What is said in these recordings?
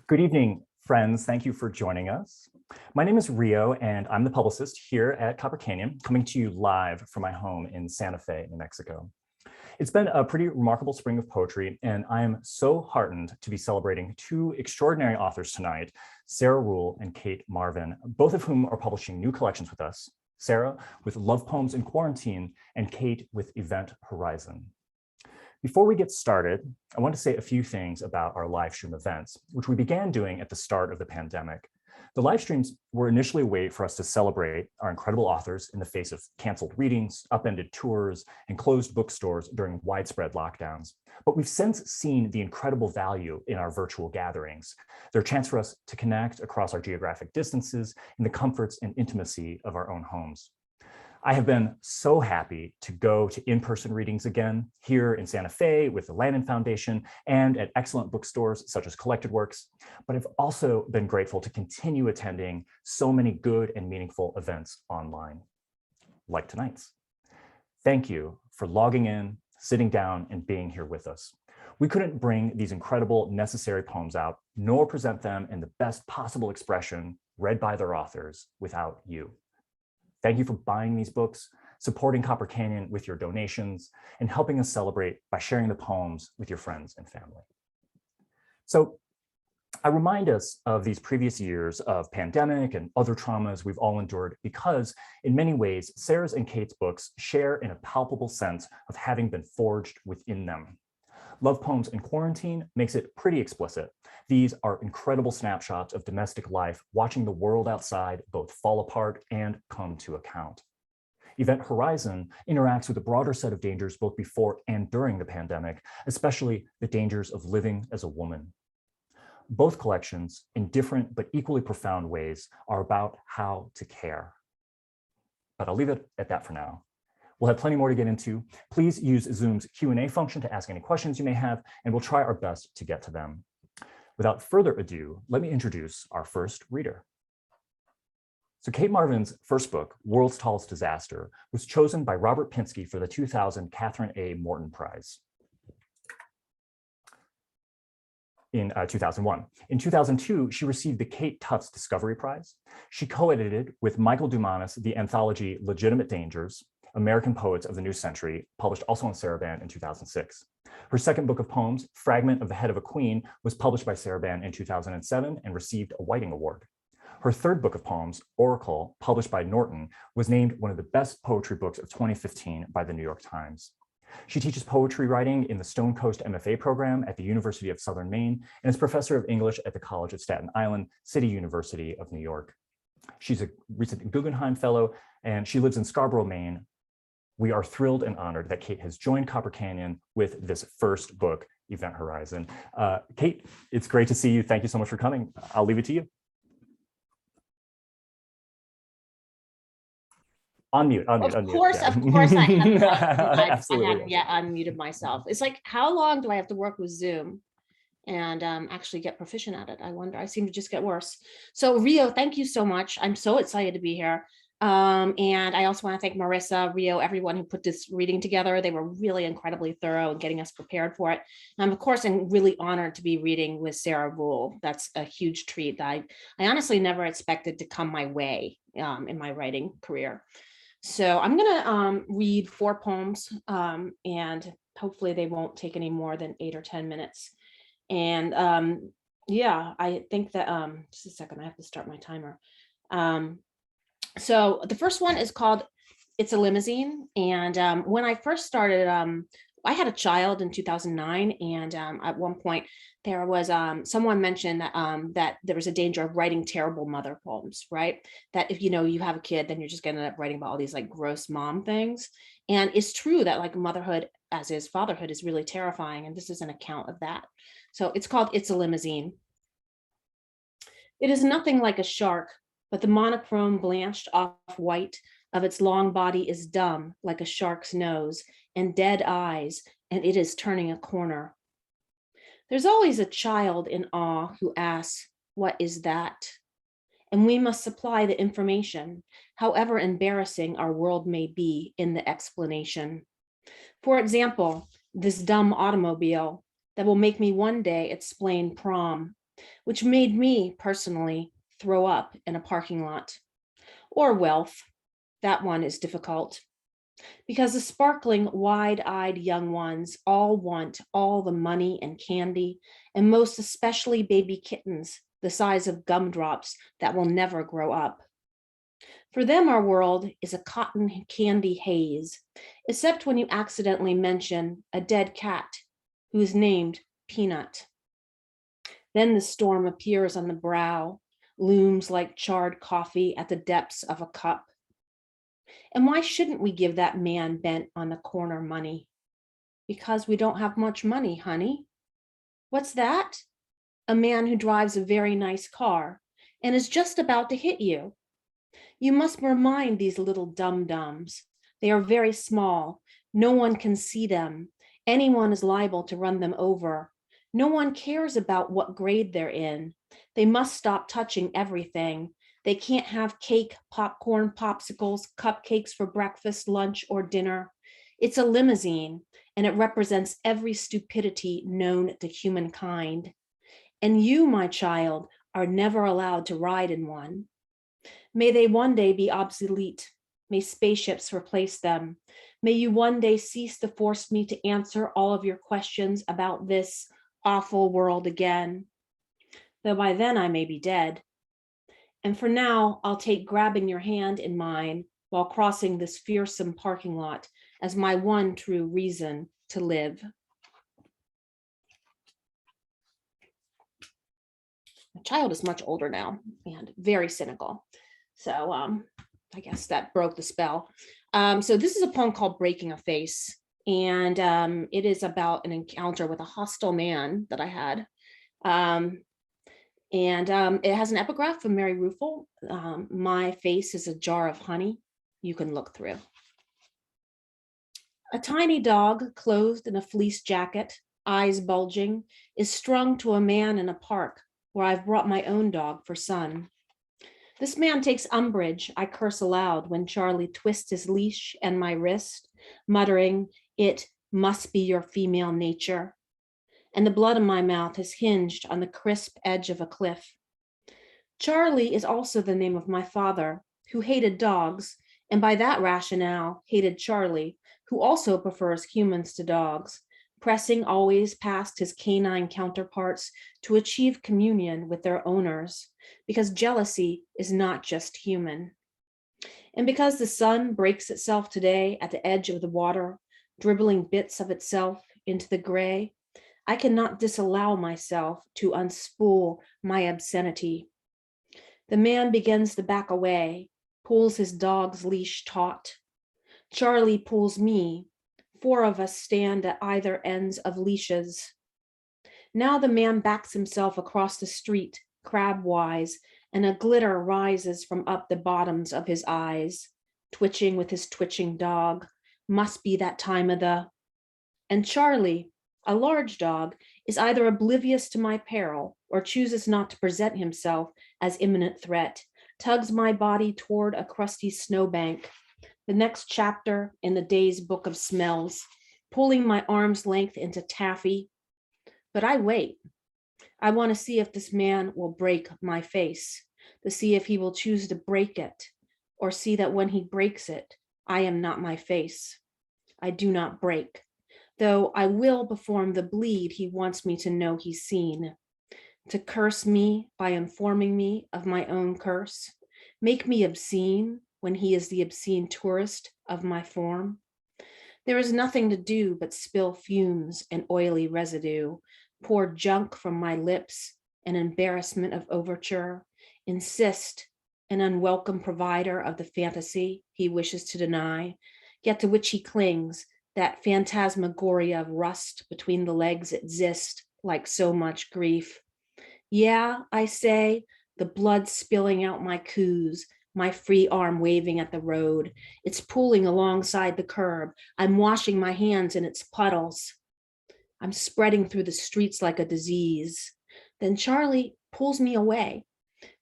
Good evening, friends. Thank you for joining us. My name is Rio, and I'm the publicist here at Copper Canyon, coming to you live from my home in Santa Fe, New Mexico. It's been a pretty remarkable spring of poetry, and I am so heartened to be celebrating two extraordinary authors tonight, Sarah Ruhl and CATE MARVIN, both of whom are publishing new collections with us. Sarah with Love Poems in Quarantine, and CATE with Event Horizon. Before we get started, I want to say a few things about our live stream events, which we began doing at the start of the pandemic. The live streams were initially a way for us to celebrate our incredible authors in the face of canceled readings, upended tours, and closed bookstores during widespread lockdowns. But we've since seen the incredible value in our virtual gatherings. They're a chance for us to connect across our geographic distances in the comforts and intimacy of our own homes. I have been so happy to go to in-person readings again here in Santa Fe with the Lannan Foundation and at excellent bookstores such as Collected Works, but I've also been grateful to continue attending so many good and meaningful events online, like tonight's. Thank you for logging in, sitting down, and being here with us. We couldn't bring these incredible, necessary poems out, nor present them in the best possible expression read by their authors without you. Thank you for buying these books, supporting Copper Canyon with your donations, and helping us celebrate by sharing the poems with your friends and family. So I remind us of these previous years of pandemic and other traumas we've all endured because in many ways, Sarah's and CATE's books share in a palpable sense of having been forged within them. Love Poems in Quarantine makes it pretty explicit. These are incredible snapshots of domestic life, watching the world outside both fall apart and come to account. Event Horizon interacts with a broader set of dangers both before and during the pandemic, especially the dangers of living as a woman. Both collections, in different but equally profound ways, are about how to care. But I'll leave it at that for now. We'll have plenty more to get into. Please use Zoom's Q&A function to ask any questions you may have, and we'll try our best to get to them. Without further ado, let me introduce our first reader. So CATE MARVIN's first book, World's Tallest Disaster, was chosen by Robert Pinsky for the 2000 Catherine A. Morton Prize in 2001. In 2002, she received the Kate Tufts Discovery Prize. She co-edited with Michael Dumanis the anthology Legitimate Dangers, American Poets of the New Century, published also on Saraban in 2006. Her second book of poems, Fragment of the Head of a Queen, was published by Saraban in 2007 and received a Whiting Award. Her third book of poems, Oracle, published by Norton, was named one of the best poetry books of 2015 by the New York Times. She teaches poetry writing in the Stone Coast MFA program at the University of Southern Maine and is professor of English at the College of Staten Island, City University of New York. She's a recent Guggenheim Fellow, and she lives in Scarborough, Maine. We are thrilled and honored that CATE has joined Copper Canyon with this first book, Event Horizon. CATE, it's great to see you. Thank you so much for coming. I'll leave it to you. Unmute. Of course, I have. I haven't yet unmuted myself. It's like, how long do I have to work with Zoom and actually get proficient at it? I wonder. I seem to just get worse. So Rio, thank you so much. I'm so excited to be here. And I also want to thank Marissa, Rio, everyone who put this reading together. They were really incredibly thorough in getting us prepared for it. And of course, I'm really honored to be reading with Sarah Ruhl. That's a huge treat that I honestly never expected to come my way in my writing career. So I'm gonna read 4 poems and hopefully they won't take any more than 8 or 10 minutes. And yeah, I think that, just a second, I have to start my timer. So the first one is called It's a Limousine. And when I first started, I had a child in 2009. And at one point there was someone mentioned that, that there was a danger of writing terrible mother poems, right? That if, you have a kid, then you're just gonna end up writing about all these like gross mom things. And it's true that like motherhood, as is fatherhood, is really terrifying. And this is an account of that. So it's called It's a Limousine. It is nothing like a shark, but the monochrome blanched off white of its long body is dumb like a shark's nose and dead eyes, and it is turning a corner. There's always a child in awe who asks, "What is that?" And we must supply the information, however embarrassing our world may be in the explanation. For example, this dumb automobile that will make me one day explain prom which made me personally throw up in a parking lot. Or wealth, that one is difficult. Because the sparkling, wide-eyed young ones all want all the money and candy, and most especially baby kittens, the size of gumdrops that will never grow up. For them, our world is a cotton candy haze, except when you accidentally mention a dead cat who is named Peanut. Then the storm appears on the brow, looms like charred coffee at the depths of a cup. And why shouldn't we give that man bent on the corner money? Because we don't have much money, honey. What's that? A man who drives a very nice car and is just about to hit you. You must remind these little dum-dums. They are very small. No one can see them. Anyone is liable to run them over. No one cares about what grade they're in. They must stop touching everything. They can't have cake, popcorn, popsicles, cupcakes for breakfast, lunch, or dinner. It's a limousine, and it represents every stupidity known to humankind. And you, my child, are never allowed to ride in one. May they one day be obsolete. May spaceships replace them. May you one day cease to force me to answer all of your questions about this awful world again. Though by then I may be dead. And for now, I'll take grabbing your hand in mine while crossing this fearsome parking lot as my one true reason to live. My child is much older now and very cynical. So I guess that broke the spell. So this is a poem called Breaking a Face. And it is about an encounter with a hostile man that I had. It has an epigraph from Mary Ruefle. My face is a jar of honey you can look through. A tiny dog clothed in a fleece jacket, eyes bulging, is strung to a man in a park where I've brought my own dog for sun. This man takes umbrage, I curse aloud when Charlie twists his leash and my wrist, muttering, "It must be your female nature." And the blood in my mouth is hinged on the crisp edge of a cliff. Charlie is also the name of my father, who hated dogs, and by that rationale hated Charlie, who also prefers humans to dogs, pressing always past his canine counterparts to achieve communion with their owners, because jealousy is not just human. And because the sun breaks itself today at the edge of the water, dribbling bits of itself into the gray, I cannot disallow myself to unspool my obscenity. The man begins to back away, pulls his dog's leash taut. Charlie pulls me. 4 of us stand at either ends of leashes. Now the man backs himself across the street, crab-wise, and a glitter rises from up the bottoms of his eyes, twitching with his twitching dog. Must be that time of the... And Charlie, a large dog, is either oblivious to my peril or chooses not to present himself as imminent threat, tugs my body toward a crusty snowbank, the next chapter in the day's book of smells, pulling my arm's length into taffy. But I wait. I want to see if this man will break my face, to see if he will choose to break it, or see that when he breaks it, I am not my face. I do not break, though I will perform the bleed he wants me to know he's seen, to curse me by informing me of my own curse, make me obscene when he is the obscene tourist of my form. There is nothing to do but spill fumes and oily residue, pour junk from my lips, an embarrassment of overture, insist, an unwelcome provider of the fantasy he wishes to deny, yet to which he clings, that phantasmagoria of rust between the legs exist like so much grief. Yeah, I say, the blood spilling out my coos, my free arm waving at the road. It's pooling alongside the curb. I'm washing my hands in its puddles. I'm spreading through the streets like a disease. Then Charlie pulls me away.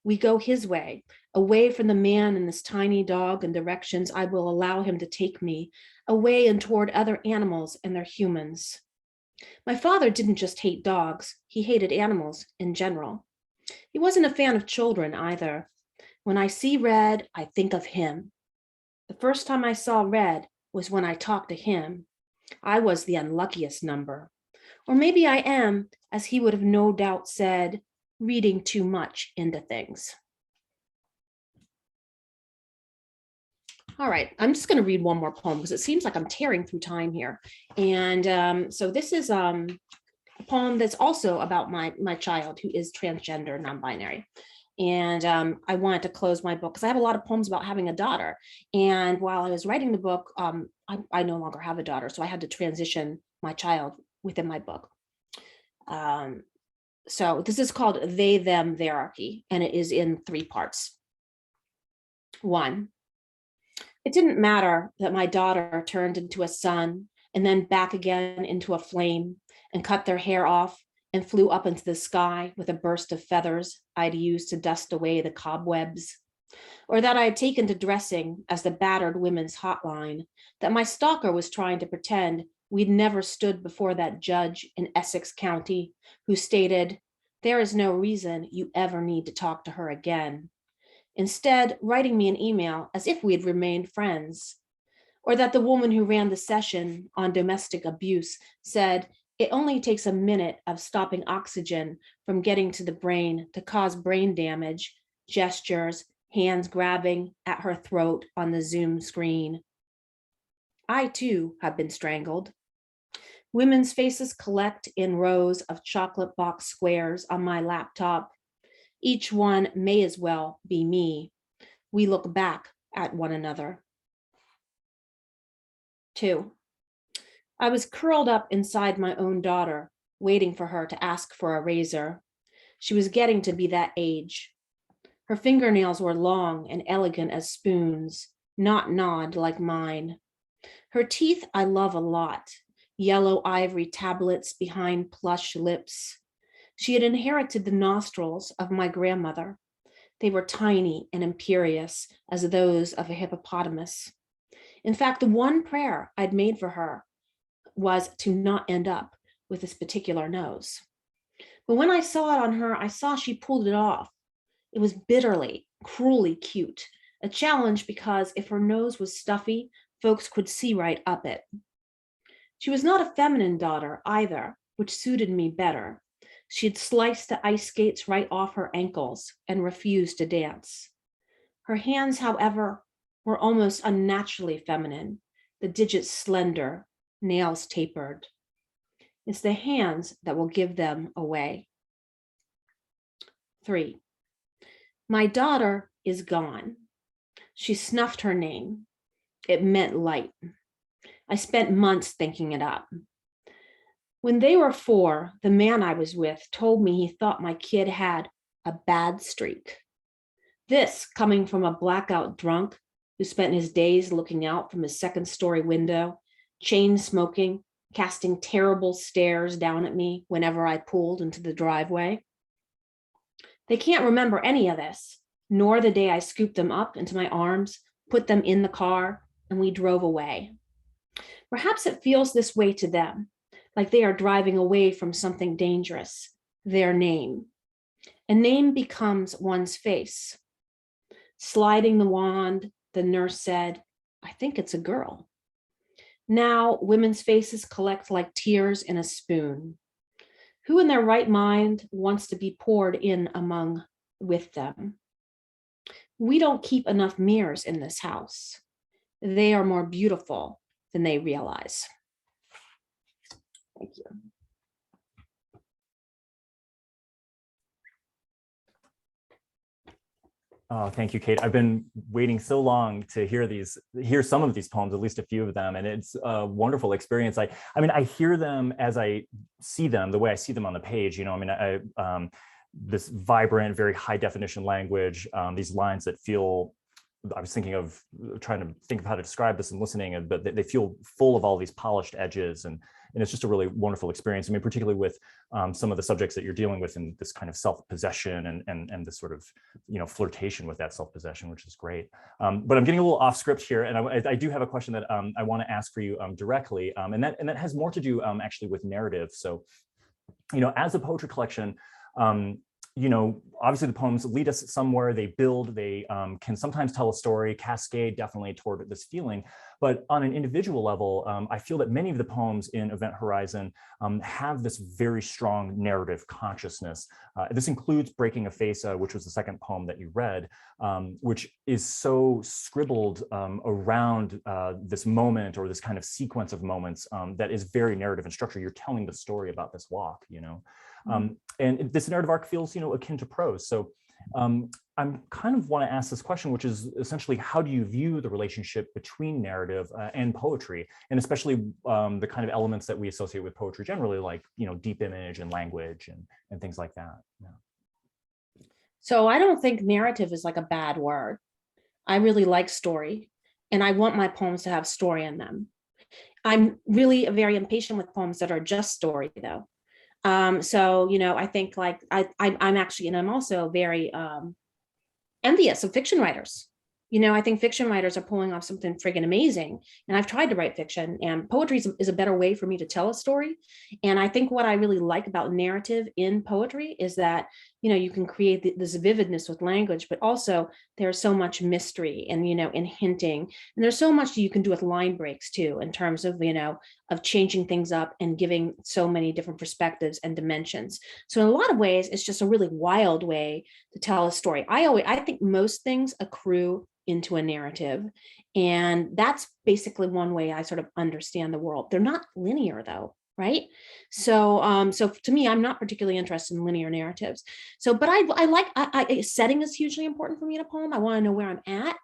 We go his way, away from the man and this tiny dog in directions I will allow him to take me, away and toward other animals and their humans. My father didn't just hate dogs, he hated animals in general. He wasn't a fan of children either. When I see red, I think of him. The first time I saw red was when I talked to him. I was the unluckiest number. Or maybe I am, as he would have no doubt said, reading too much into things. All right, I'm just going to read one more poem because it seems like I'm tearing through time here. And so this is a poem that's also about my child who is transgender, non-binary. And I wanted to close my book because I have a lot of poems about having a daughter. And while I was writing the book, I no longer have a daughter, so I had to transition my child within my book. So this is called They, Them, Theirarchy, and it is in 3 parts. 1. It didn't matter that my daughter turned into a sun and then back again into a flame and cut their hair off and flew up into the sky with a burst of feathers I'd used to dust away the cobwebs, or that I had taken to dressing as the battered women's hotline, that my stalker was trying to pretend we'd never stood before that judge in Essex County who stated, "There is no reason you ever need to talk to her again," instead writing me an email as if we had remained friends, or that the woman who ran the session on domestic abuse said, "It only takes a minute of stopping oxygen from getting to the brain to cause brain damage," gestures, hands grabbing at her throat on the Zoom screen. I too have been strangled. Women's faces collect in rows of chocolate box squares on my laptop. Each one may as well be me. We look back at one another. 2. I was curled up inside my own daughter, waiting for her to ask for a razor. She was getting to be that age. Her fingernails were long and elegant as spoons, not gnawed like mine. Her teeth I love a lot, yellow ivory tablets behind plush lips. She had inherited the nostrils of my grandmother. They were tiny and imperious as those of a hippopotamus. In fact, the one prayer I'd made for her was to not end up with this particular nose. But when I saw it on her, I saw she pulled it off. It was bitterly, cruelly cute, a challenge because if her nose was stuffy, folks could see right up it. She was not a feminine daughter either, which suited me better. She'd sliced the ice skates right off her ankles and refused to dance. Her hands, however, were almost unnaturally feminine, the digits slender, nails tapered. It's the hands that will give them away. 3. My daughter is gone. She snuffed her name. It meant light. I spent months thinking it up. When they were 4, the man I was with told me he thought my kid had a bad streak. This coming from a blackout drunk who spent his days looking out from his 2nd-story window, chain smoking, casting terrible stares down at me whenever I pulled into the driveway. They can't remember any of this, nor the day I scooped them up into my arms, put them in the car, and we drove away. Perhaps it feels this way to them, like they are driving away from something dangerous, their name. A name becomes one's face. Sliding the wand, the nurse said, "I think it's a girl." Now, women's faces collect like tears in a spoon. Who in their right mind wants to be poured in among with them? We don't keep enough mirrors in this house. They are more beautiful than they realize. Thank you. Oh, thank you, Kate. I've been waiting so long to hear some of these poems, at least a few of them, and it's a wonderful experience. I mean, I hear them as I see them, the way I see them on the page. You know, I mean, this vibrant, very high definition language, these lines that feel. I was thinking of trying to think of how to describe this and listening, but they feel full of all these polished edges and and it's just a really wonderful experience. I mean, particularly with some of the subjects that you're dealing with in this kind of self-possession and this sort of, flirtation with that self-possession, which is great. But I'm getting a little off script here, and I do have a question that I want to ask for you directly, and that has more to do actually with narrative. So, as a poetry collection, obviously the poems lead us somewhere, they build, they can sometimes tell a story, cascade definitely toward this feeling. But on an individual level, I feel that many of the poems in Event Horizon have this very strong narrative consciousness. This includes Breaking a Face, which was the second poem that you read, which is so scribbled around this moment or this kind of sequence of moments that is very narrative in structure. You're telling the story about this walk, and this narrative arc feels, akin to prose. So I'm kind of want to ask this question, which is essentially, how do you view the relationship between narrative and poetry, and especially the kind of elements that we associate with poetry generally, like, deep image and language and things like that? Yeah. So I don't think narrative is like a bad word. I really like story, and I want my poems to have story in them. I'm really very impatient with poems that are just story, though. So, I think like I'm actually, and I'm also very envious of fiction writers. I think fiction writers are pulling off something friggin' amazing. And I've tried to write fiction, and poetry is a better way for me to tell a story. And I think what I really like about narrative in poetry is that, you can create this vividness with language, but also there's so much mystery and, and hinting. And there's so much you can do with line breaks too, in terms of, of changing things up and giving so many different perspectives and dimensions. So in a lot of ways, it's just a really wild way to tell a story. I think most things accrue into a narrative, and that's basically one way I sort of understand the world. They're not linear though, right? So so to me, I'm not particularly interested in linear narratives. So but I like setting is hugely important for me in a poem. I want to know where I'm at.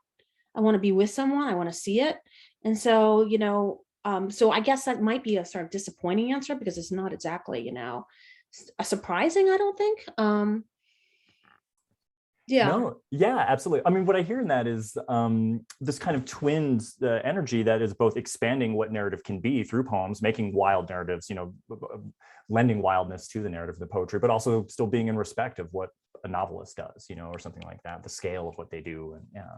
I want to be with someone. I want to see it. And so so I guess that might be a sort of disappointing answer, because it's not exactly a surprising, I don't think. Yeah. No, yeah, absolutely. I mean, what I hear in that is this kind of twinned energy that is both expanding what narrative can be through poems, making wild narratives, lending wildness to the narrative of the poetry, but also still being in respect of what a novelist does, or something like that, the scale of what they do. And yeah.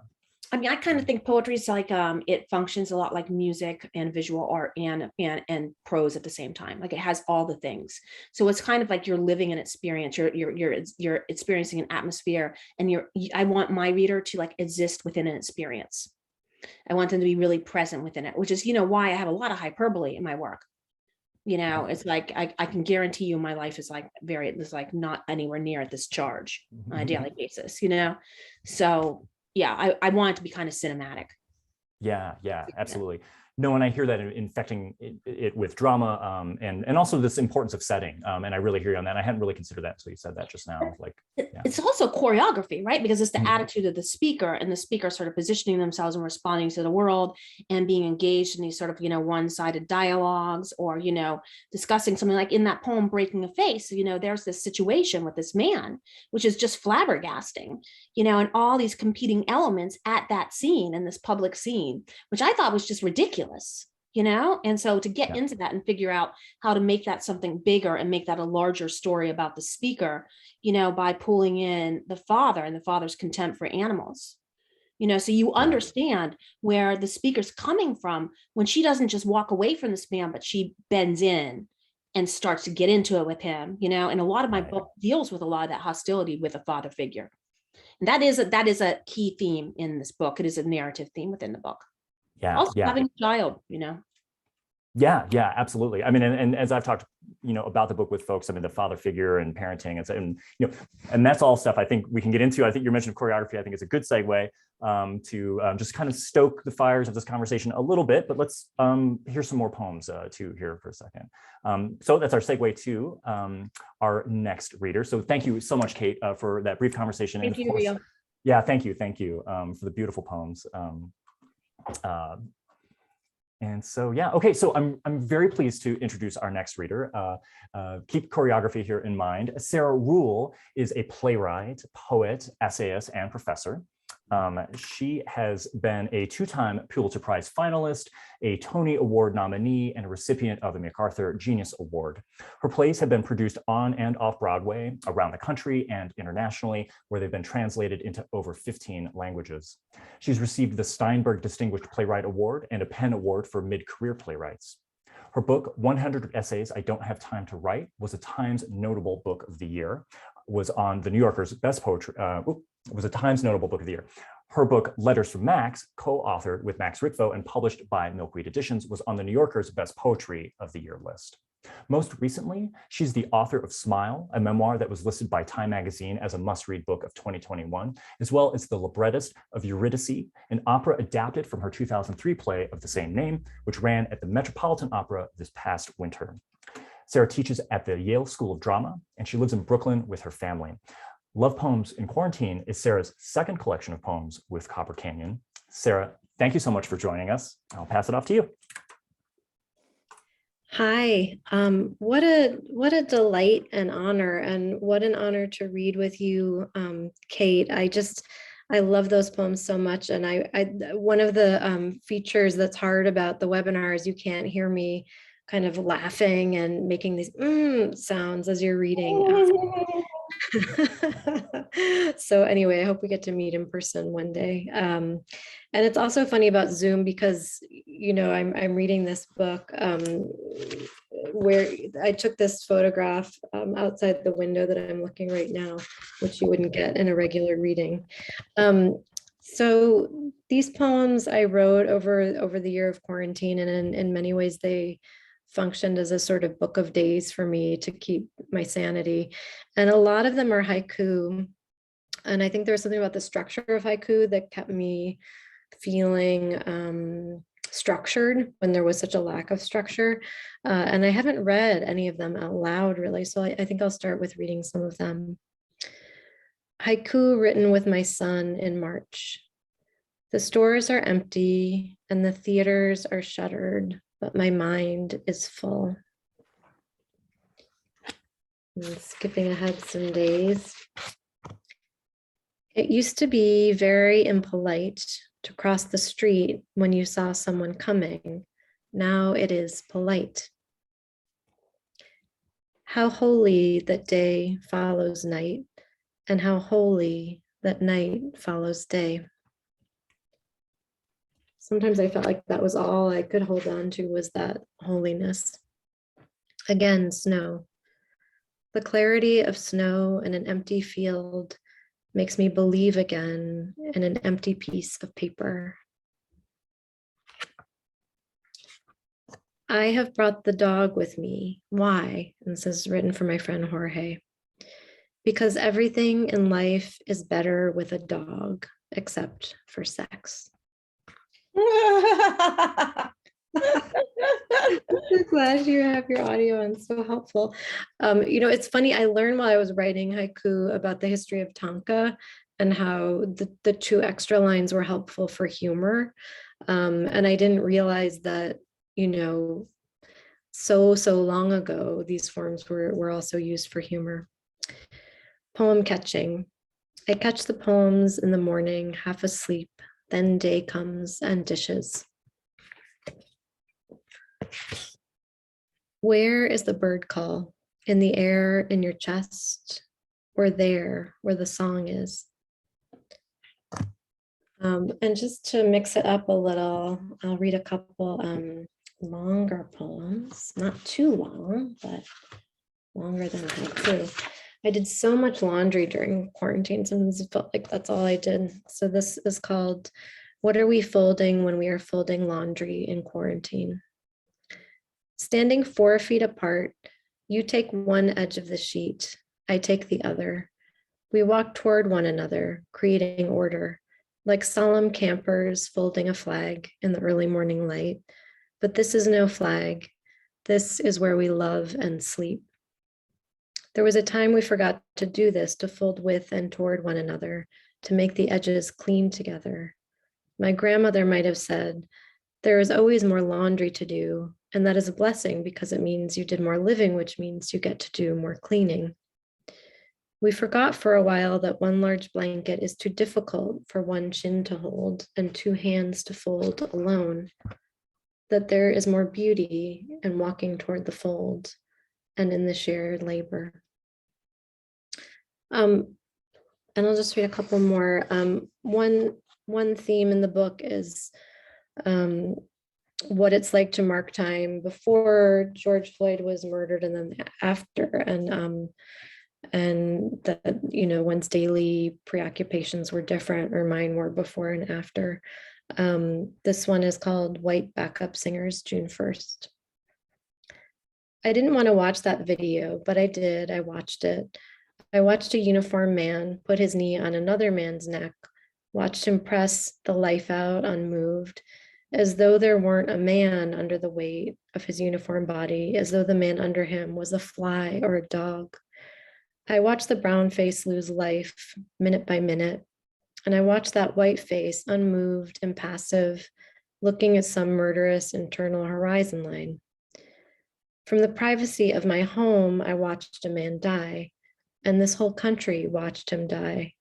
I mean, I kind of think poetry is like it functions a lot like music and visual art and prose at the same time. Like it has all the things. So it's kind of like you're living an experience. You're experiencing an atmosphere, and I want my reader to like exist within an experience. I want them to be really present within it, which is why I have a lot of hyperbole in my work. It's like I can guarantee you my life is like not anywhere near this charge on a daily basis. So. Yeah, I want it to be kind of cinematic. Yeah, absolutely. No, and I hear that infecting it with drama and also this importance of setting. And I really hear you on that. I hadn't really considered that until you said that just now. It's also choreography, right? Because it's the attitude of the speaker, and the speaker sort of positioning themselves and responding to the world and being engaged in these sort of, one-sided dialogues, or, discussing something like in that poem, Breaking a Face, there's this situation with this man, which is just flabbergasting, and all these competing elements at that scene, in this public scene, which I thought was just ridiculous. And so to get into that and figure out how to make that something bigger and make that a larger story about the speaker, by pulling in the father and the father's contempt for animals, so you understand where the speaker's coming from when she doesn't just walk away from this man, but she bends in and starts to get into it with him, and a lot of my book deals with a lot of that hostility with a father figure. And that is a key theme in this book. It is a narrative theme within the book. Also having a child, Yeah, absolutely. I mean, and as I've talked, about the book with folks, I mean, the father figure and parenting, and that's all stuff I think we can get into. I think your mention of choreography, I think, is a good segue to just kind of stoke the fires of this conversation a little bit. But let's hear some more poems too here for a second. So that's our segue to our next reader. So thank you so much, Kate, for that brief conversation. Thank you, Rio. Yeah, thank you for the beautiful poems. And so, okay, so I'm very pleased to introduce our next reader. Keep choreography here in mind. Sarah Ruhl is a playwright, poet, essayist, and professor. She has been a two-time Pulitzer Prize finalist, a Tony Award nominee, and a recipient of the MacArthur Genius Award. Her plays have been produced on and off Broadway, around the country and internationally, where they've been translated into over 15 languages. She's received the Steinberg Distinguished Playwright Award and a Penn Award for Mid-Career Playwrights. Her book, 100 Essays I Don't Have Time to Write, was a Times Notable Book of the Year, was on the New Yorker's Best Poetry, was a Times Notable Book of the Year. Her book, Letters from Max, co-authored with Max Rickvo and published by Milkweed Editions, was on the New Yorker's Best Poetry of the Year list. Most recently, she's the author of Smile, a memoir that was listed by Time magazine as a must-read book of 2021, as well as the librettist of Eurydice, an opera adapted from her 2003 play of the same name, which ran at the Metropolitan Opera this past winter. Sarah teaches at the Yale School of Drama, and she lives in Brooklyn with her family. Love Poems in Quarantine is Sarah's second collection of poems with Copper Canyon. Sarah, thank you so much for joining us. I'll pass it off to you. Hi, what a delight and honor, and what an honor to read with you, Kate. I love those poems so much, and one of the features that's hard about the webinar is you can't hear me kind of laughing and making these sounds as you're reading. So anyway, I hope we get to meet in person one day. And it's also funny about Zoom because, you know, I'm reading this book where I took this photograph outside the window that I'm looking right now, which you wouldn't get in a regular reading. So these poems I wrote over the year of quarantine, and in many ways they functioned as a sort of book of days for me to keep my sanity. And a lot of them are haiku. And I think there was something about the structure of haiku that kept me feeling structured when there was such a lack of structure. And I haven't read any of them out loud really. So I think I'll start with reading some of them. Haiku written with my son in March. The stores are empty and the theaters are shuttered, but my mind is full. I'm skipping ahead some days. It used to be very impolite to cross the street when you saw someone coming. Now it is polite. How holy that day follows night, and how holy that night follows day. Sometimes I felt like that was all I could hold on to, was that holiness. Again, snow. The clarity of snow in an empty field makes me believe again in an empty piece of paper. I have brought the dog with me. Why? And this is written for my friend Jorge. Because everything in life is better with a dog, except for sex. I'm so glad you have your audio and so helpful. You know, it's funny, I learned while I was writing haiku about the history of tanka and how the two extra lines were helpful for humor. And I didn't realize that, you know, so long ago, these forms were also used for humor. Poem catching. I catch the poems in the morning, half asleep, then day comes and dishes. Where is the bird call? In the air, in your chest, or there where the song is? And just to mix it up a little, I'll read a couple longer poems, not too long, but longer than haiku. I did so much laundry during quarantine. Sometimes it felt like that's all I did. So this is called, What Are We Folding When We Are Folding Laundry in Quarantine? Standing 4 feet apart, you take one edge of the sheet, I take the other. We walk toward one another, creating order, like solemn campers folding a flag in the early morning light. But this is no flag. This is where we love and sleep. There was a time we forgot to do this, to fold with and toward one another, to make the edges clean together. My grandmother might have said, there is always more laundry to do, and that is a blessing because it means you did more living, which means you get to do more cleaning. We forgot for a while that one large blanket is too difficult for one chin to hold and two hands to fold alone, that there is more beauty in walking toward the fold and in the shared labor. And I'll just read a couple more. One theme in the book is what it's like to mark time before George Floyd was murdered and then after, and that, you know, one's daily preoccupations were different, or mine were before and after. This one is called White Backup Singers, June 1st. I didn't want to watch that video, but I did. I watched it. I watched a uniformed man put his knee on another man's neck, watched him press the life out unmoved, as though there weren't a man under the weight of his uniform body, as though the man under him was a fly or a dog. I watched the brown face lose life minute by minute, and I watched that white face, unmoved, impassive, looking at some murderous internal horizon line. From the privacy of my home, I watched a man die, and this whole country watched him die.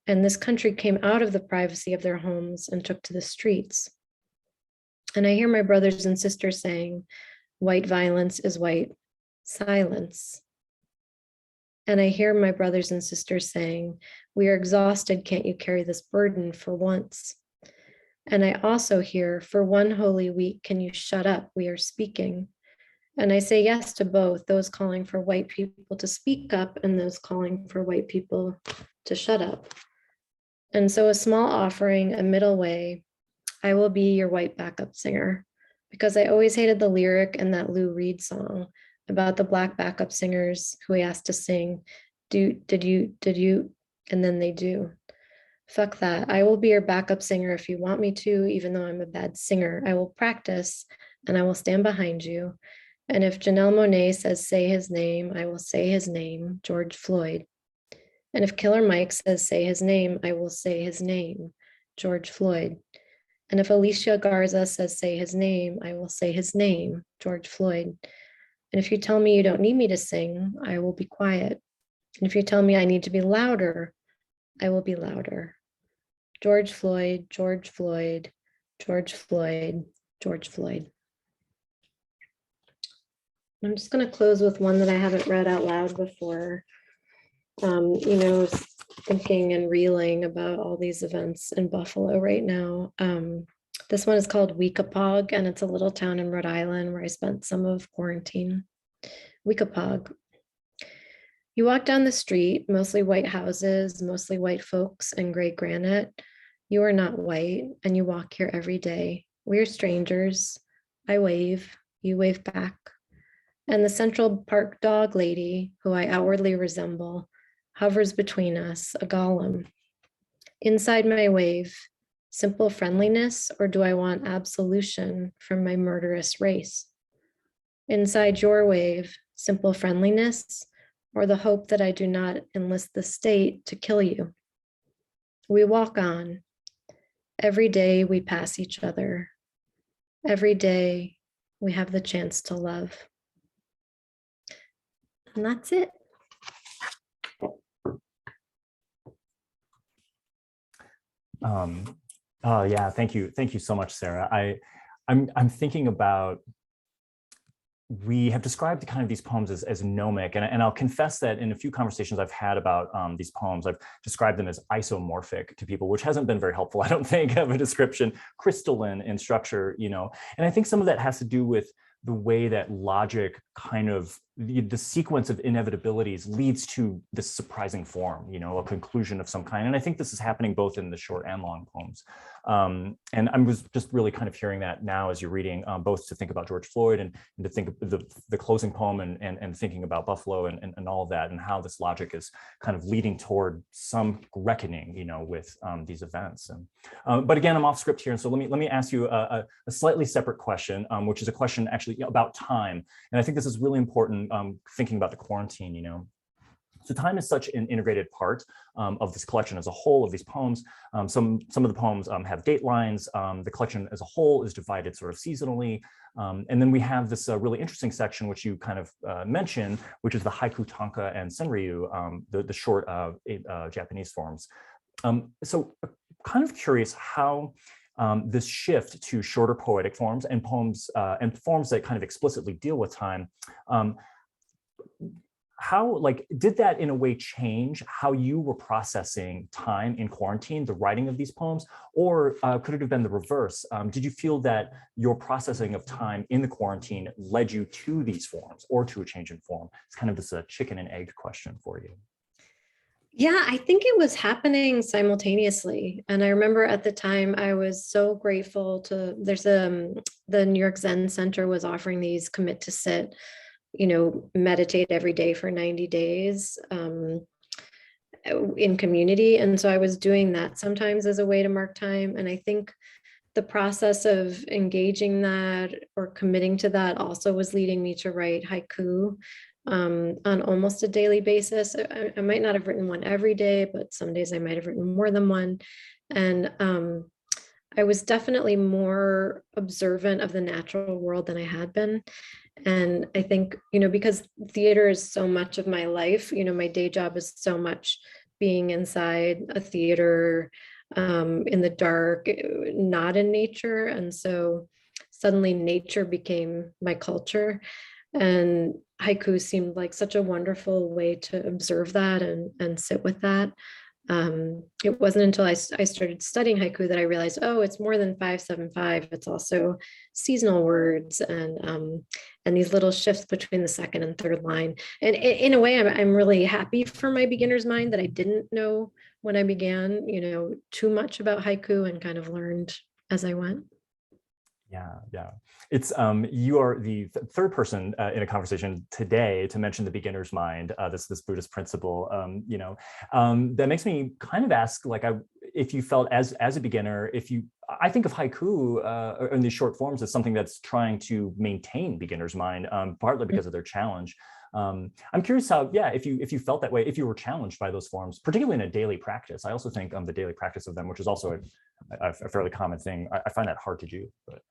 And this country came out of the privacy of their homes and took to the streets. And I hear my brothers and sisters saying, white violence is white silence. And I hear my brothers and sisters saying, we are exhausted, can't you carry this burden for once? And I also hear, for one holy week, can you shut up? We are speaking. And I say yes to both, those calling for white people to speak up and those calling for white people to shut up. And so a small offering, a middle way, I will be your white backup singer, because I always hated the lyric in that Lou Reed song about the black backup singers who he asked to sing, did you, and then they do. Fuck that. I will be your backup singer if you want me to, even though I'm a bad singer. I will practice and I will stand behind you. And if Janelle Monáe says, say his name, I will say his name, George Floyd. And if Killer Mike says, say his name, I will say his name, George Floyd. And if Alicia Garza says, say his name, I will say his name, George Floyd. And if you tell me you don't need me to sing, I will be quiet. And if you tell me I need to be louder, I will be louder. George Floyd, George Floyd, George Floyd, George Floyd. I'm just going to close with one that I haven't read out loud before. Thinking and reeling about all these events in Buffalo right now. This one is called Weekapaug, and it's a little town in Rhode Island where I spent some of quarantine. Weekapaug. You walk down the street, mostly white houses, mostly white folks and gray granite. You are not white, and you walk here every day. We are strangers. I wave, you wave back. And the Central Park dog lady, who I outwardly resemble, hovers between us, a golem. Inside my wave, simple friendliness, or do I want absolution from my murderous race? Inside your wave, simple friendliness, or the hope that I do not enlist the state to kill you? We walk on. Every day we pass each other. Every day we have the chance to love. And that's it. Yeah, thank you so much, Sarah. I'm thinking about, we have described kind of these poems as gnomic, and I'll confess that in a few conversations I've had about these poems, I've described them as isomorphic to people, which hasn't been very helpful, I don't think, of a description, crystalline in structure, and I think some of that has to do with the way that logic kind of, the sequence of inevitabilities leads to this surprising form, a conclusion of some kind. And I think this is happening both in the short and long poems. And I was just really kind of hearing that now as you're reading, both to think about George Floyd and to think of the closing poem and thinking about Buffalo and all of that, and how this logic is kind of leading toward some reckoning, with these events. But again, I'm off script here. And so let me ask you a slightly separate question, which is a question actually about time. And I think this is really important, thinking about the quarantine, So time is such an integrated part of this collection as a whole, of these poems. Some of the poems have date lines. The collection as a whole is divided sort of seasonally. And then we have this really interesting section, which you kind of mentioned, which is the haiku, tanka, and senryu, the short Japanese forms. So kind of curious how this shift to shorter poetic forms and poems and forms that kind of explicitly deal with time, how, like, did that in a way change how you were processing time in quarantine, the writing of these poems, or could it have been the reverse? Did you feel that your processing of time in the quarantine led you to these forms or to a change in form? It's kind of this chicken and egg question for you. Yeah, I think it was happening simultaneously. And I remember at the time I was so grateful to, the New York Zen Center was offering these commit to sit, meditate every day for 90 days in community. And so I was doing that sometimes as a way to mark time. And I think the process of engaging that or committing to that also was leading me to write haiku on almost a daily basis. I might not have written one every day, but some days I might have written more than one. And I was definitely more observant of the natural world than I had been. And I think, because theater is so much of my life, my day job is so much being inside a theater, in the dark, not in nature. And so suddenly nature became my culture. And haiku seemed like such a wonderful way to observe that and sit with that. It wasn't until I started studying haiku that I realized, oh, it's more than 575. It's also seasonal words and these little shifts between the second and third line. And in a way, I'm really happy for my beginner's mind that I didn't know when I began, too much about haiku and kind of learned as I went. Yeah. It's you are the third person in a conversation today to mention the beginner's mind, this Buddhist principle. That makes me kind of ask, like, if you felt as a beginner, I think of haiku in these short forms as something that's trying to maintain beginner's mind, partly because of their challenge. I'm curious how, if you felt that way, if you were challenged by those forms, particularly in a daily practice. I also think the daily practice of them, which is also a fairly common thing, I find that hard to do. But,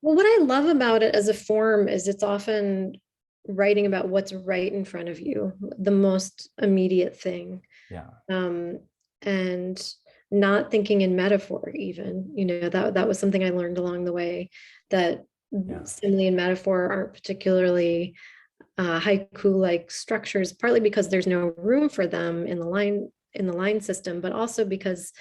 well, what I love about it as a form is it's often writing about what's right in front of you, the most immediate thing. Yeah. And not thinking in metaphor even, that was something I learned along the way, that simile and metaphor aren't particularly haiku-like structures, partly because there's no room for them in the line system, but also because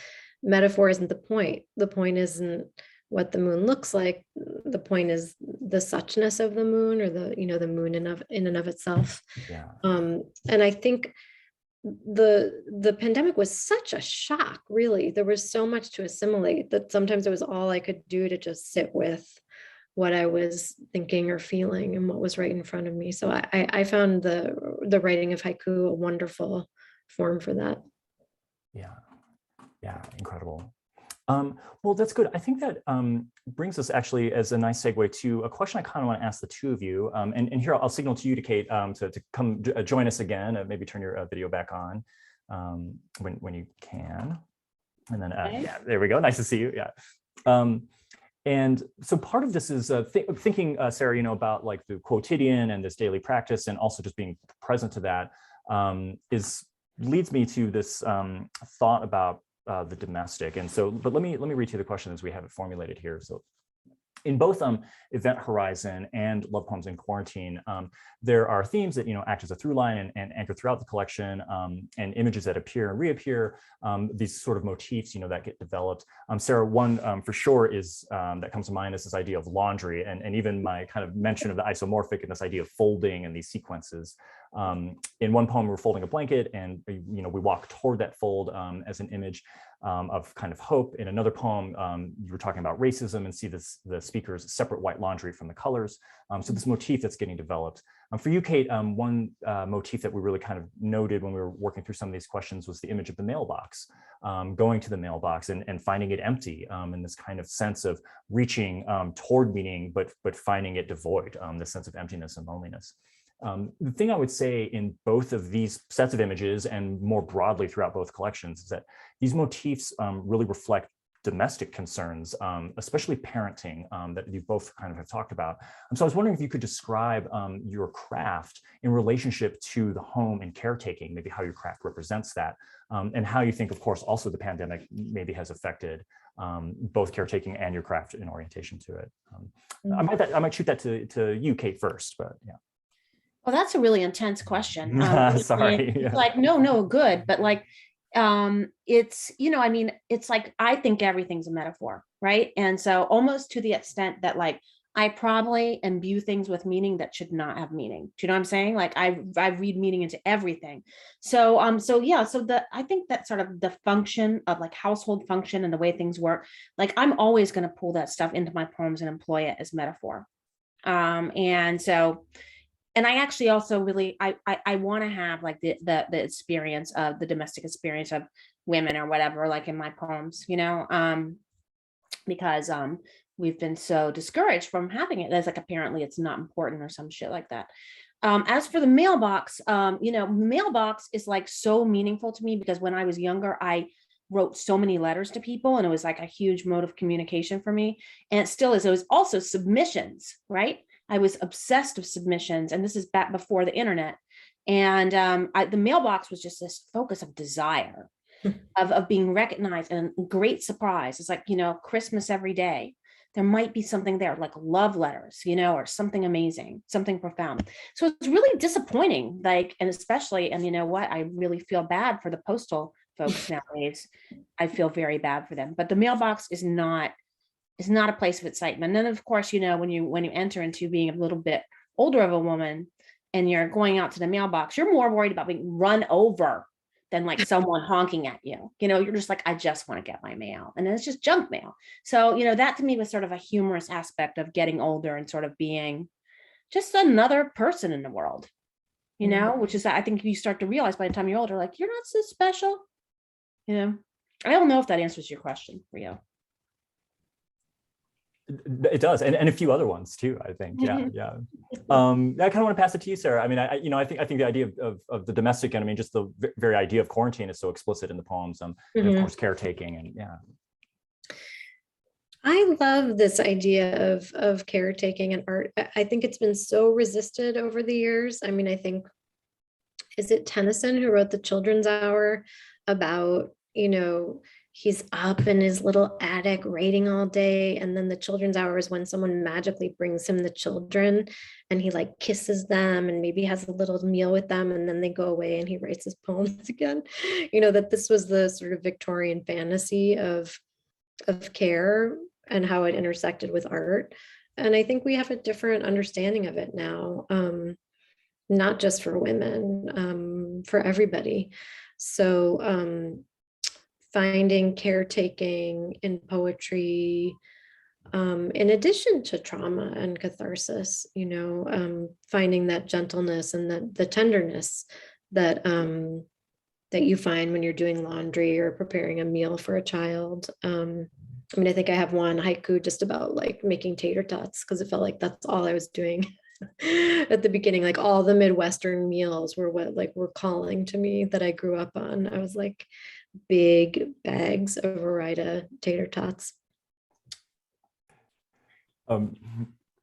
metaphor isn't the point. The point isn't what the moon looks like. The point is the suchness of the moon, or the moon in and of itself. Yeah. And I think the pandemic was such a shock, really. There was so much to assimilate that sometimes it was all I could do to just sit with what I was thinking or feeling and what was right in front of me. So I found the writing of haiku a wonderful form for that. Yeah, incredible. Well, that's good. I think that brings us actually as a nice segue to a question I kind of want to ask the two of you. And here I'll signal to you, to Kate, to come join us again. Maybe turn your video back on when you can. And then, yeah, there we go. Nice to see you. Yeah. And so part of this is thinking, Sarah, about like the quotidian and this daily practice, and also just being present to that leads me to this thought about the domestic. And so, but let me read to you the question as we have it formulated here. So in both Event Horizon and Love Poems in Quarantine, there are themes that act as a through line and anchor throughout the collection, and images that appear and reappear, these sort of motifs that get developed. Sarah, one for sure is that comes to mind is this idea of laundry, and even my kind of mention of the isomorphic and this idea of folding and these sequences. In one poem, we're folding a blanket, and we walk toward that fold as an image of kind of hope. In another poem, you were talking about racism and see the speaker's separate white laundry from the colors. So this motif that's getting developed. For you, Kate, one motif that we really kind of noted when we were working through some of these questions was the image of the mailbox, going to the mailbox and finding it empty, and this kind of sense of reaching toward meaning, but finding it devoid, this sense of emptiness and loneliness. The thing I would say in both of these sets of images and more broadly throughout both collections is that these motifs really reflect domestic concerns, especially parenting, that you both kind of have talked about. So I was wondering if you could describe your craft in relationship to the home and caretaking, maybe how your craft represents that, and how you think, of course, also the pandemic maybe has affected both caretaking and your craft in orientation to it. I might shoot that to you, Kate, first, but yeah. Well, that's a really intense question. Sorry. It's like, no, good. But like, it's, I mean, it's like, I think everything's a metaphor, right? And so almost to the extent that like, I probably imbue things with meaning that should not have meaning. Do you know what I'm saying? Like I read meaning into everything. So, I think that sort of the function of like household function and the way things work, like I'm always going to pull that stuff into my poems and employ it as metaphor. And I actually also really, I want to have like the experience of the domestic experience of women or whatever, like in my poems, because we've been so discouraged from having it. As like, apparently it's not important or some shit like that. As for the mailbox, mailbox is like so meaningful to me because when I was younger, I wrote so many letters to people and it was like a huge mode of communication for me. And it still is. It was also submissions, right? I was obsessed with submissions, and this is back before the internet. And the mailbox was just this focus of desire, of being recognized, and a great surprise. It's like, Christmas every day. There might be something there, like love letters, or something amazing, something profound. So it's really disappointing, like, and especially, and you know what, I really feel bad for the postal folks nowadays. I feel very bad for them. But the mailbox is not a place of excitement. And then of course, when you enter into being a little bit older of a woman and you're going out to the mailbox, you're more worried about being run over than like someone honking at you. You're just like, I just want to get my mail. And then it's just junk mail. So, that to me was sort of a humorous aspect of getting older and sort of being just another person in the world, which is, I think you start to realize by the time you're older, like, you're not so special. I don't know if that answers your question, Rio. It does, and a few other ones too, I think. Yeah. I kind of want to pass it to you, Sarah. I mean, I think the idea of the domestic, and I mean, just the very idea of quarantine is so explicit in the poems, and of course, caretaking, and yeah. I love this idea of caretaking and art. I think it's been so resisted over the years. I mean, I think, is it Tennyson who wrote the Children's Hour about, he's up in his little attic writing all day, and then the children's hour is when someone magically brings him the children and he like kisses them and maybe has a little meal with them, and then they go away and he writes his poems again. That this was the sort of Victorian fantasy of care and how it intersected with art. And I think we have a different understanding of it now, not just for women, for everybody. So finding caretaking in poetry, in addition to trauma and catharsis, finding that gentleness and the tenderness that you find when you're doing laundry or preparing a meal for a child. I mean, I think I have one haiku just about like making tater tots, because it felt like that's all I was doing at the beginning. Like all the Midwestern meals were what like were calling to me that I grew up on. I was like, big bags of Rita tater tots.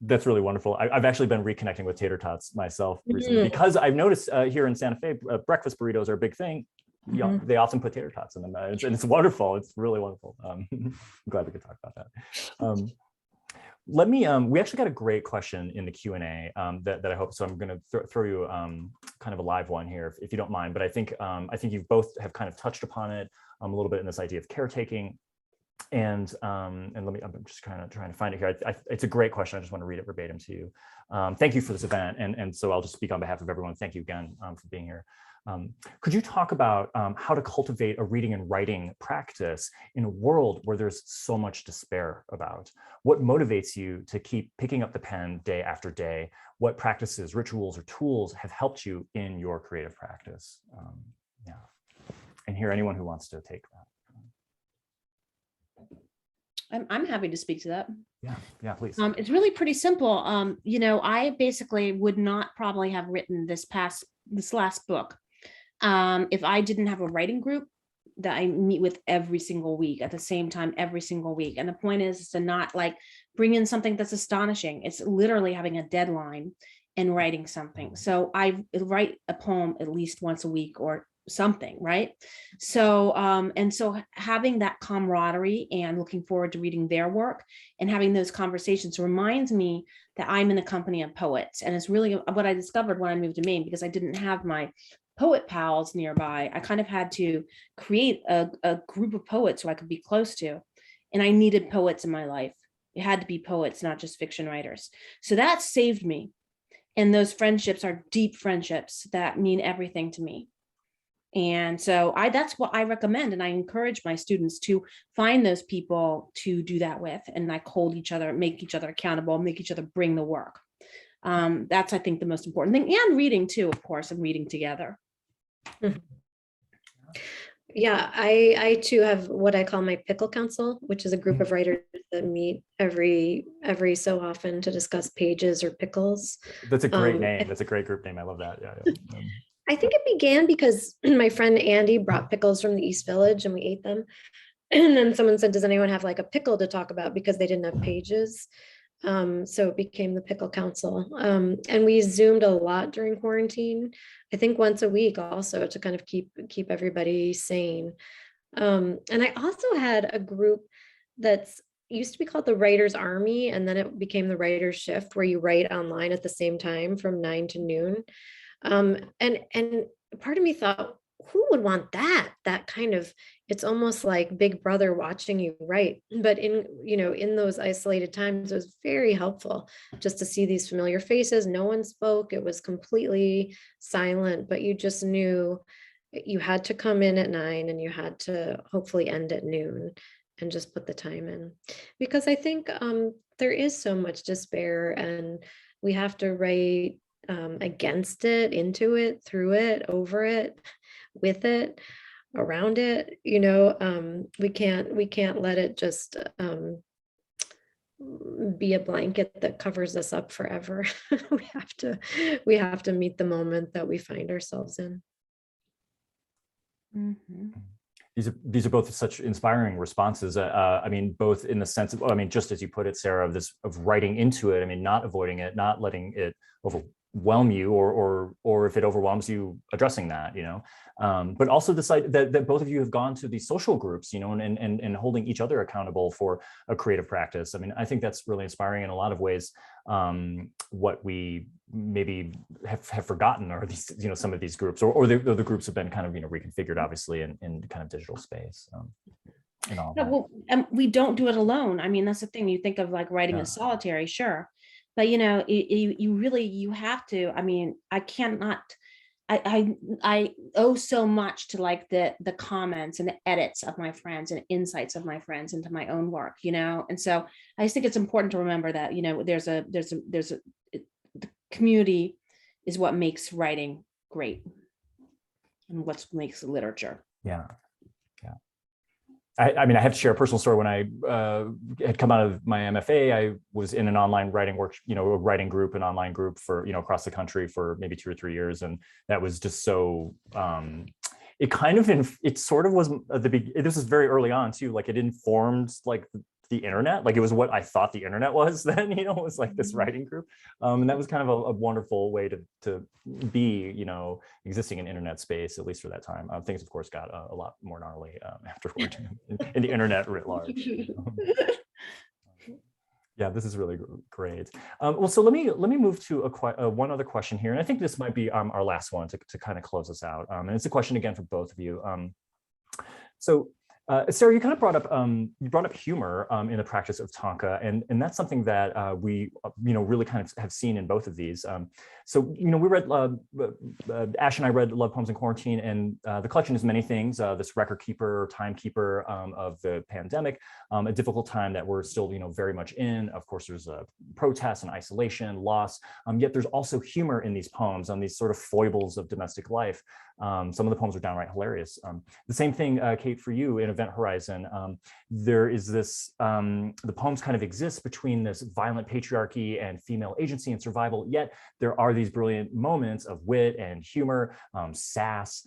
That's really wonderful. I've actually been reconnecting with tater tots myself recently, because I've noticed here in Santa Fe, breakfast burritos are a big thing. They often put tater tots in them, and it's wonderful. It's really wonderful. I'm glad we could talk about that. Let me, we actually got a great question in the Q&A that I hope, so I'm going to throw you kind of a live one here, if you don't mind, but I think you both have kind of touched upon it a little bit in this idea of caretaking. And let me, I'm just kind of trying to find it here. It's a great question. I just want to read it verbatim to you. Thank you for this event. And so I'll just speak on behalf of everyone. Thank you again for being here. Could you talk about how to cultivate a reading and writing practice in a world where there's so much despair about? What motivates you to keep picking up the pen day after day? What practices, rituals, or tools have helped you in your creative practice? And here, anyone who wants to take that. I'm happy to speak to that. Yeah, please. It's really pretty simple. You know, I basically would not probably have written this last book if I didn't have a writing group that I meet with every single week at the same time, every single week. And the point is to not like bring in something that's astonishing. It's literally having a deadline and writing something. So I write a poem at least once a week or something, right? So and so having that camaraderie and looking forward to reading their work and having those conversations reminds me that I'm in a company of poets. And it's really what I discovered when I moved to Maine, because I didn't have my poet pals nearby. I kind of had to create a group of poets who I could be close to, and I needed poets in my life. It had to be poets, not just fiction writers. So that saved me, and those friendships are deep friendships that mean everything to me. And so that's what I recommend. And I encourage my students to find those people to do that with, and like hold each other, make each other accountable, make each other bring the work. That's, I think, the most important thing. And reading too, of course, and reading together. Yeah, I too have what I call my pickle council, which is a group of writers that meet every so often to discuss pages or pickles. That's a great name. That's a great group name. I love that. Yeah. I think it began because my friend Andy brought pickles from the East Village and we ate them. And then someone said, does anyone have like a pickle to talk about, because they didn't have pages. So it became the Pickle Council. And we Zoomed a lot during quarantine, I think once a week also, to kind of keep everybody sane. And I also had a group that's used to be called the Writers Army, and then it became the Writers Shift, where you write online at the same time from 9 to noon. And part of me thought, who would want that kind of, it's almost like Big Brother watching you write. But in those isolated times, it was very helpful just to see these familiar faces. No one spoke. It was completely silent, but you just knew you had to come in at 9 and you had to hopefully end at noon, and just put the time in. Because I think there is so much despair, and we have to write against it, into it, through it, over it, with it, around it. We can't let it just be a blanket that covers us up forever. we have to meet the moment that we find ourselves in. Mm-hmm. These are both such inspiring responses. I mean, both in the sense of, I mean, just as you put it, Sarah, of writing into it. I mean, not avoiding it, not letting it overwhelm you, or if it overwhelms you, addressing that, but also this that both of you have gone to these social groups, and holding each other accountable for a creative practice. I mean, I think that's really inspiring in a lot of ways. What we maybe have forgotten are these, some of these groups, or the groups have been kind of, reconfigured, obviously, in kind of digital space. And all that. Well, we don't do it alone. I mean, that's the thing. You think of like writing as solitary, sure. But, you have to, I mean, I owe so much to like the comments and the edits of my friends and insights of my friends into my own work, and so I just think it's important to remember that, the community is what makes writing great and what makes literature. Yeah. I mean, I have to share a personal story. When I had come out of my MFA, I was in an online writing a writing group, an online group for, across the country for maybe 2 or 3 years. And that was just so, it sort of was this was very early on too. Like it informed like the internet, like it was what I thought the internet was then, it was like this writing group. And that was kind of a wonderful way to be, existing in internet space, at least for that time. Things, of course, got a lot more gnarly afterward in the internet writ large. Yeah, this is really great. Well, so let me move to one other question here, and I think this might be our last one to kind of close us out. And it's a question again for both of you. Sarah, you kind of brought up humor in the practice of tanka, and that's something that we really kind of have seen in both of these. So we read Ash and I read Love Poems in Quarantine, and the collection is many things. This record keeper, timekeeper of the pandemic, a difficult time that we're still very much in. Of course, there's protests and isolation, loss. Yet there's also humor in these poems, on these sort of foibles of domestic life. Some of the poems are downright hilarious. The same thing, Kate, for you, in a event horizon, there is this, the poems kind of exist between this violent patriarchy and female agency and survival, yet there are these brilliant moments of wit and humor, sass,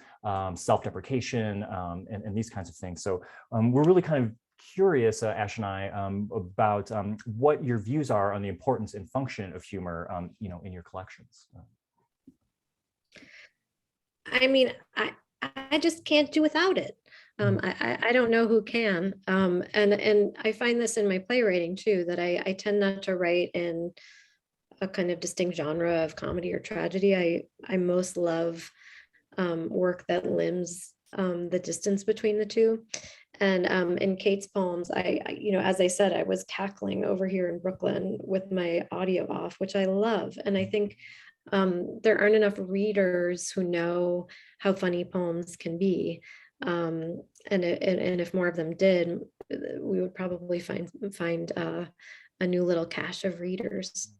self-deprecation, and these kinds of things. So we're really kind of curious, Ash and I, about what your views are on the importance and function of humor, you know, in your collections. I mean, I just can't do without it. I don't know who can. And I find this in my playwriting too, that I tend not to write in a kind of distinct genre of comedy or tragedy. I most love work that limns the distance between the two. And in Kate's poems, you know, as I said, I was cackling over here in Brooklyn with my audio off, which I love. And I think there aren't enough readers who know how funny poems can be. And if more of them did, we would probably find a new little cache of readers.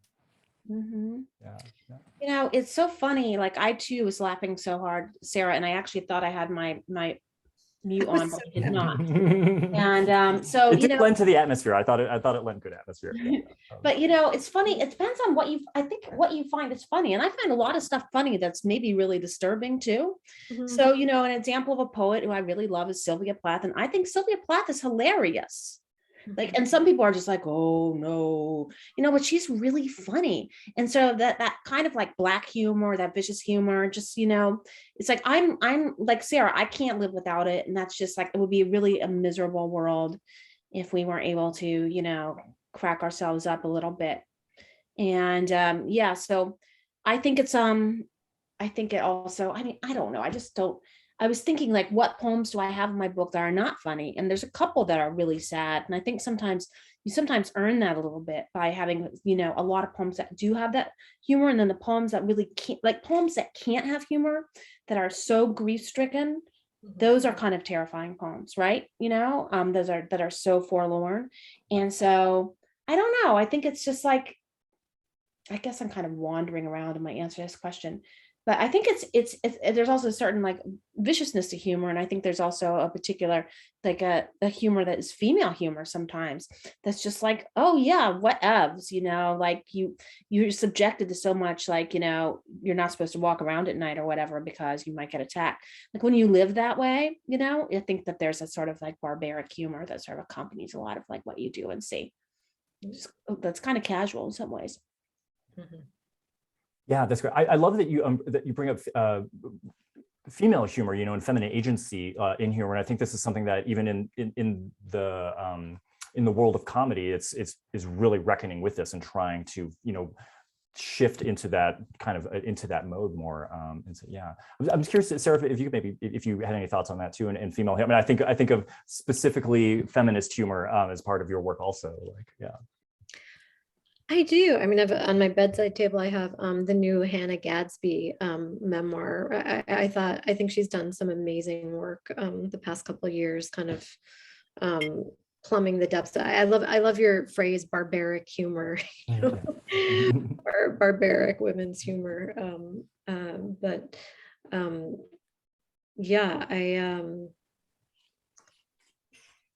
Mm-hmm. Yeah. You know, it's so funny. Like I too was laughing so hard, Sarah, and I actually thought I had my mute on, but I did not. And so it you did know, lend to the atmosphere. I thought it lent good atmosphere. Yeah. but you know, it's funny. It depends on what I think what you find is funny, and I find a lot of stuff funny that's maybe really disturbing too. Mhm. So you know, an example of a poet who I really love is Sylvia Plath, and I think Sylvia Plath is hilarious. Like, and some people are just like, oh no, you know, but she's really funny. And so that kind of like black humor, that vicious humor, just, you know, it's like, I'm like Sarah, I can't live without it. And that's just like, it would be really a miserable world if we weren't able to, you know, crack ourselves up a little bit. And yeah, so I think it's, I think it also, I mean, I don't know. I was thinking like, what poems do I have in my book that are not funny? And there's a couple that are really sad. And I think sometimes you earn that a little bit by having, you know, a lot of poems that do have that humor. And then the poems that really can't, like poems that can't have humor, that are so grief stricken, those are kind of terrifying poems, right? You know, those that are so forlorn. And so I don't know. I think it's just like, I guess I'm kind of wandering around in my answer to this question. But I think it's there's also a certain like viciousness to humor, and I think there's also a particular like a humor that is female humor sometimes that's just like, oh yeah, whatevs, you know, like you're subjected to so much, like, you know, you're not supposed to walk around at night or whatever because you might get attacked. Like when you live that way, you know, I think that there's a sort of like barbaric humor that sort of accompanies a lot of like what you do and see. That's kind of casual in some ways. Mhm. Yeah, that's great. I love that you bring up female humor, you know, and feminine agency in humor. And I think this is something that even in the world of comedy, is really reckoning with this and trying to, you know, shift into that kind of into that mode more. And so, yeah, I'm just curious, Sarah, if you could maybe, if you had any thoughts on that too, and female. I mean, I think of specifically feminist humor as part of your work also. Like, yeah. I do. I mean, on my bedside table, I have the new Hannah Gadsby memoir. I think she's done some amazing work the past couple of years, kind of plumbing the depths. I love your phrase, barbaric humor, you know, or barbaric women's humor. But yeah,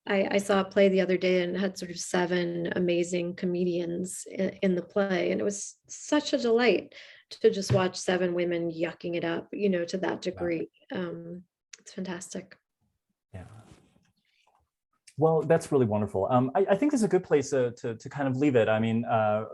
I saw a play the other day and it had sort of 7 amazing comedians in the play. And it was such a delight to just watch 7 women yucking it up, you know, to that degree. It's fantastic. Yeah. Well, that's really wonderful. I think this is a good place to kind of leave it. I mean,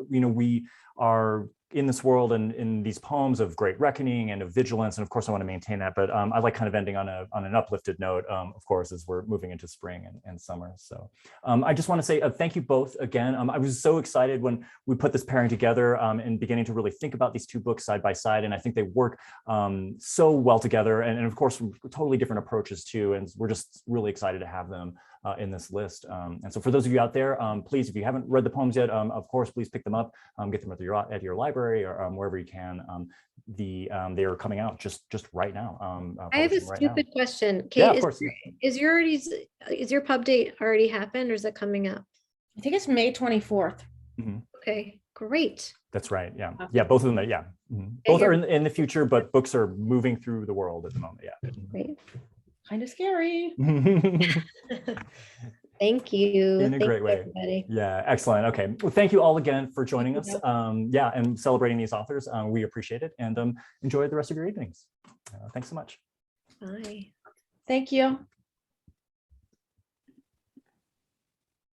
you know, we are in this world and in these poems of great reckoning and of vigilance. And of course, I want to maintain that. But I like kind of ending on an uplifted note, of course, as we're moving into spring and summer. So I just want to say thank you both again. I was so excited when we put this pairing together and beginning to really think about these 2 books side by side. And I think they work so well together. And of course, totally different approaches too. And we're just really excited to have them in this list. And so for those of you out there, please, if you haven't read the poems yet, of course, please pick them up, get them at your library or wherever you can. They are coming out just right now. I have a stupid question. Kate, yeah, of course. Is your pub date already happened or is it coming up? I think it's May 24th. Mm-hmm. Okay, great. That's right. Yeah. Yeah. Both of them. Yeah. Mm-hmm. Both are in the future, but books are moving through the world at the moment. Yeah. Great. kind of scary. Thank you. In a Thank great you, way. everybody. Yeah, excellent. Okay. Well, thank you all again for joining Thank us. you. Yeah, and celebrating these authors. We appreciate it, and enjoy the rest of your evenings. Thanks so much. Bye. Thank you.